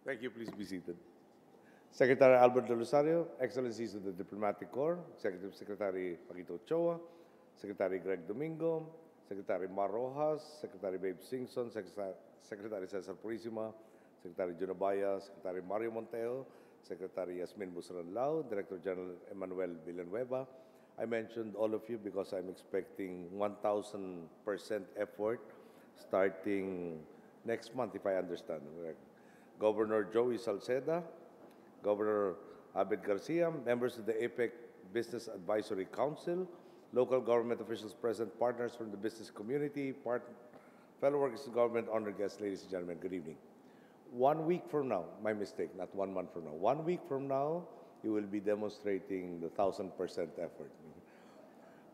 Thank you. Please be seated. Secretary Albert De Rosario, Excellencies of the Diplomatic Corps, Executive Secretary Paquito Ochoa, Secretary Greg Domingo, Secretary Mar Rojas, Secretary Babe Singson, Secretary Cesar Purisima, Secretary Junabaya, Secretary Mario Monteo, Secretary Yasmin Busran-Lao, Director General Emmanuel Villanueva. I mentioned all of you because I'm expecting 1,000% effort starting next month, if I understand correctly. Governor Joey Salceda, Governor Abed Garcia, members of the APEC Business Advisory Council, local government officials present, partners from the business community, fellow workers in government, honored guests, ladies and gentlemen, good evening. 1 week from now, my mistake, not 1 month from now, 1 week from now, you will be demonstrating the 1,000% effort.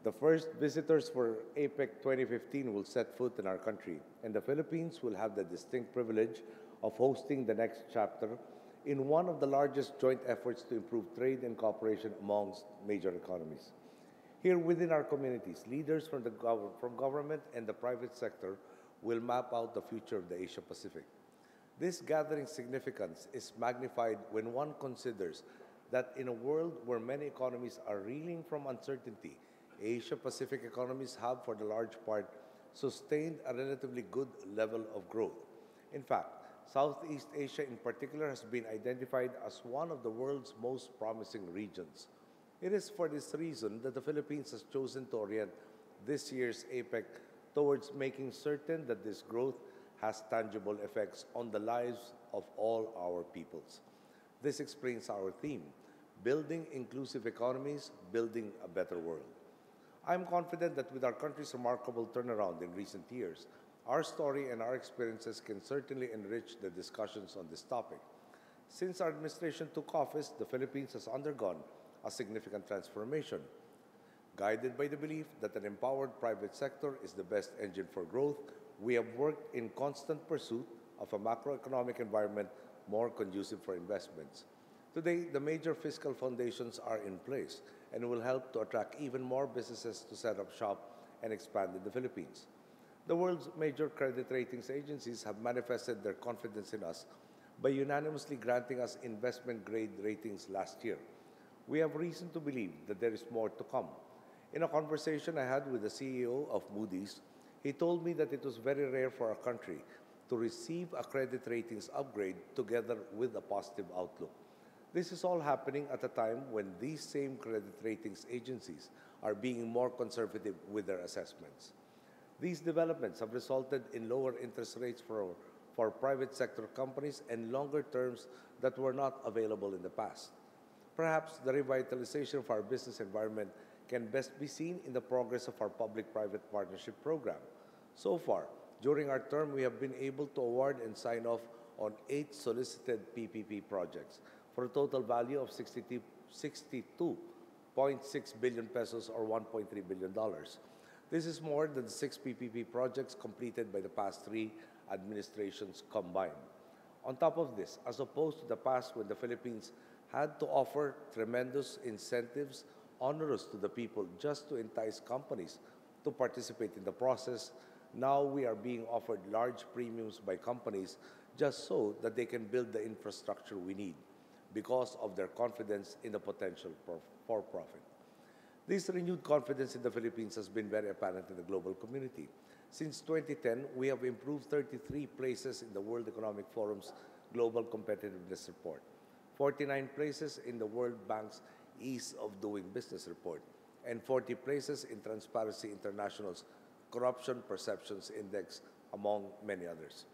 The first visitors for APEC 2015 will set foot in our country, and the Philippines will have the distinct privilege of hosting the next chapter in one of the largest joint efforts to improve trade and cooperation amongst major economies. Here within our communities, leaders from government and the private sector will map out the future of the Asia-Pacific. This gathering's significance is magnified when one considers that in a world where many economies are reeling from uncertainty, Asia-Pacific economies have, for the large part, sustained a relatively good level of growth. In fact, Southeast Asia in particular has been identified as one of the world's most promising regions. It is for this reason that the Philippines has chosen to orient this year's APEC towards making certain that this growth has tangible effects on the lives of all our peoples. This explains our theme, building inclusive economies, building a better world. I'm confident that with our country's remarkable turnaround in recent years, our story and our experiences can certainly enrich the discussions on this topic. Since our administration took office, the Philippines has undergone a significant transformation. Guided by the belief that an empowered private sector is the best engine for growth, we have worked in constant pursuit of a macroeconomic environment more conducive for investments. Today, the major fiscal foundations are in place and will help to attract even more businesses to set up shop and expand in the Philippines. The world's major credit ratings agencies have manifested their confidence in us by unanimously granting us investment-grade ratings last year. We have reason to believe that there is more to come. In a conversation I had with the CEO of Moody's, he told me that it was very rare for a country to receive a credit ratings upgrade together with a positive outlook. This is all happening at a time when these same credit ratings agencies are being more conservative with their assessments. These developments have resulted in lower interest rates for private sector companies and longer terms that were not available in the past. Perhaps the revitalization of our business environment can best be seen in the progress of our public-private partnership program. So far, during our term, we have been able to award and sign off on 8 solicited PPP projects for a total value of 62.6 billion pesos or $1.3 billion. This is more than the 6 PPP projects completed by the past 3 administrations combined. On top of this, as opposed to the past when the Philippines had to offer tremendous incentives onerous to the people just to entice companies to participate in the process, now we are being offered large premiums by companies just so that they can build the infrastructure we need because of their confidence in the potential for profit. This renewed confidence in the Philippines has been very apparent in the global community. Since 2010, we have improved 33 places in the World Economic Forum's Global Competitiveness Report, 49 places in the World Bank's Ease of Doing Business Report, and 40 places in Transparency International's Corruption Perceptions Index, among many others.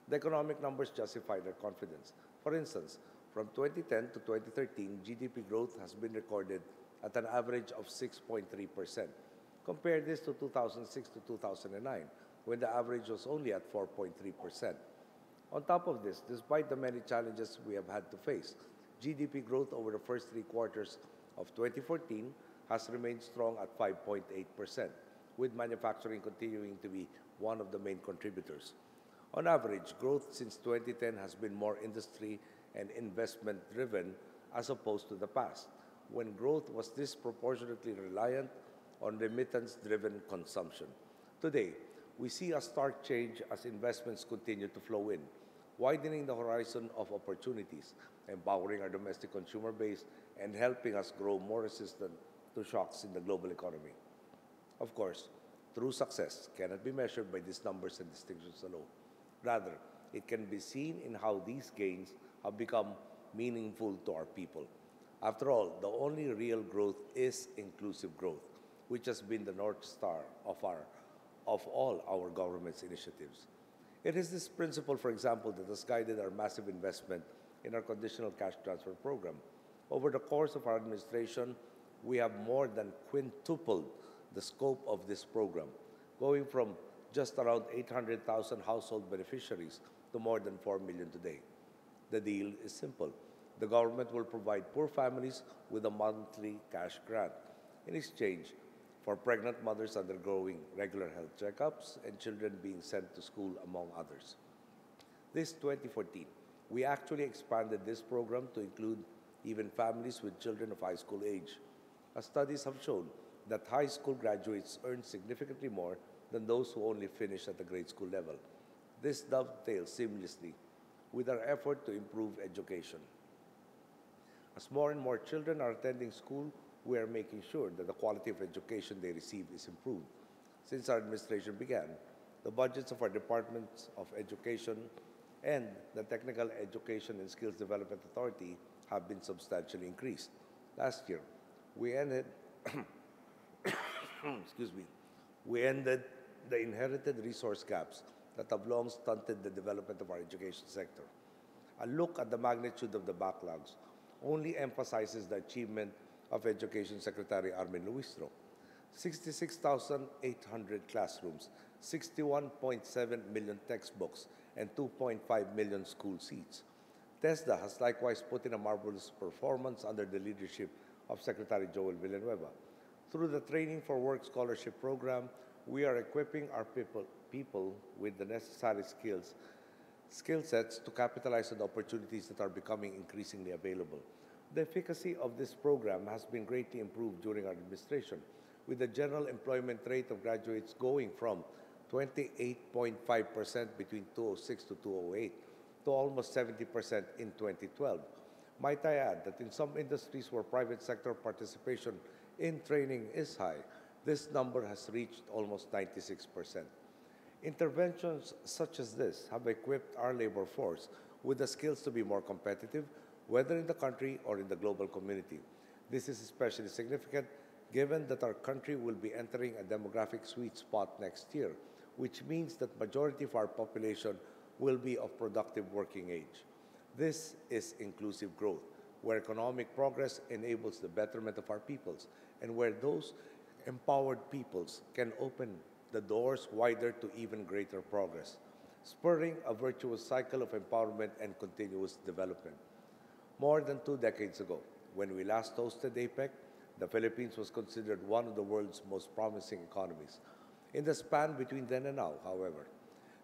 The economic numbers justify their confidence. For instance, from 2010 to 2013, GDP growth has been recorded at an average of 6.3%. Compare this to 2006 to 2009, when the average was only at 4.3%. On top of this, despite the many challenges we have had to face, GDP growth over the first 3 quarters of 2014 has remained strong at 5.8%, with manufacturing continuing to be one of the main contributors. On average, growth since 2010 has been more industry and investment-driven as opposed to the past, when growth was disproportionately reliant on remittance-driven consumption. Today, we see a stark change as investments continue to flow in. widening the horizon of opportunities, empowering our domestic consumer base, and helping us grow more resistant to shocks in the global economy. Of course, true success cannot be measured by these numbers and distinctions alone. Rather, it can be seen in how these gains have become meaningful to our people. After all, the only real growth is inclusive growth, which has been the North Star of all our government's initiatives. It is this principle, for example, that has guided our massive investment in our conditional cash transfer program. Over the course of our administration, we have more than quintupled the scope of this program, going from just around 800,000 household beneficiaries to more than 4 million today. The deal is simple. The government will provide poor families with a monthly cash grant in exchange for pregnant mothers undergoing regular health checkups and children being sent to school, among others. This 2014, we actually expanded this program to include even families with children of high school age, as studies have shown that high school graduates earn significantly more than those who only finish at the grade school level. This dovetails seamlessly with our effort to improve education. As more and more children are attending school, we are making sure that the quality of education they receive is improved. Since our administration began, the budgets of our Departments of Education and the Technical Education and Skills Development Authority have been substantially increased. Last year, we ended we ended the inherited resource gaps that have long stunted the development of our education sector. A look at the magnitude of the backlogs only emphasizes the achievement of Education Secretary Armin Luistro. 66,800 classrooms, 61.7 million textbooks, and 2.5 million school seats. TESDA has likewise put in a marvelous performance under the leadership of Secretary Joel Villanueva. Through the Training for Work Scholarship Program, we are equipping our people with the necessary skill sets to capitalize on the opportunities that are becoming increasingly available. The efficacy of this program has been greatly improved during our administration, with the general employment rate of graduates going from 28.5% between 2006 to 2008 to almost 70% in 2012. Might I add that in some industries where private sector participation in training is high, this number has reached almost 96%. Interventions such as this have equipped our labor force with the skills to be more competitive, whether in the country or in the global community. This is especially significant given that our country will be entering a demographic sweet spot next year, which means that majority of our population will be of productive working age. This is inclusive growth, where economic progress enables the betterment of our peoples, and where those empowered peoples can open the doors wider to even greater progress, spurring a virtuous cycle of empowerment and continuous development. More than 2 decades ago, when we last hosted APEC, the Philippines was considered one of the world's most promising economies. In the span between then and now, however,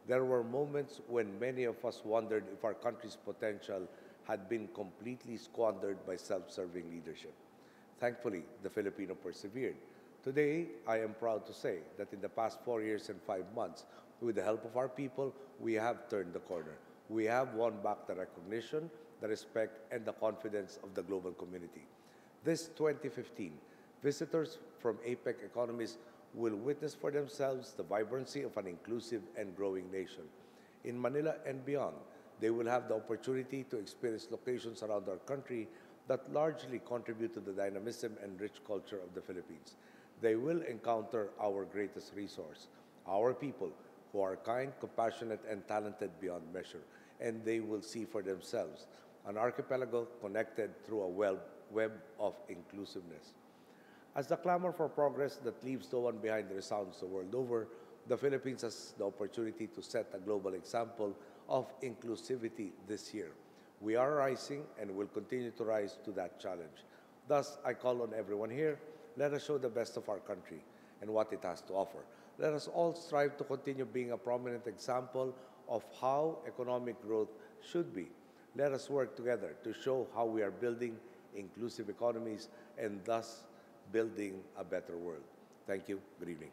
there were moments when many of us wondered if our country's potential had been completely squandered by self-serving leadership. Thankfully, the Filipino persevered. Today, I am proud to say that in the past 4 years and 5 months, with the help of our people, we have turned the corner. We have won back the recognition, the respect, and the confidence of the global community. This 2015, visitors from APEC economies will witness for themselves the vibrancy of an inclusive and growing nation. In Manila and beyond, they will have the opportunity to experience locations around our country that largely contribute to the dynamism and rich culture of the Philippines. They will encounter our greatest resource, our people, who are kind, compassionate, and talented beyond measure, and they will see for themselves an archipelago connected through a web of inclusiveness. As the clamor for progress that leaves no one behind resounds the world over, the Philippines has the opportunity to set a global example of inclusivity this year. We are rising and will continue to rise to that challenge. Thus, I call on everyone here, let us show the best of our country and what it has to offer. Let us all strive to continue being a prominent example of how economic growth should be. Let us work together to show how we are building inclusive economies and thus building a better world. Thank you. Good evening.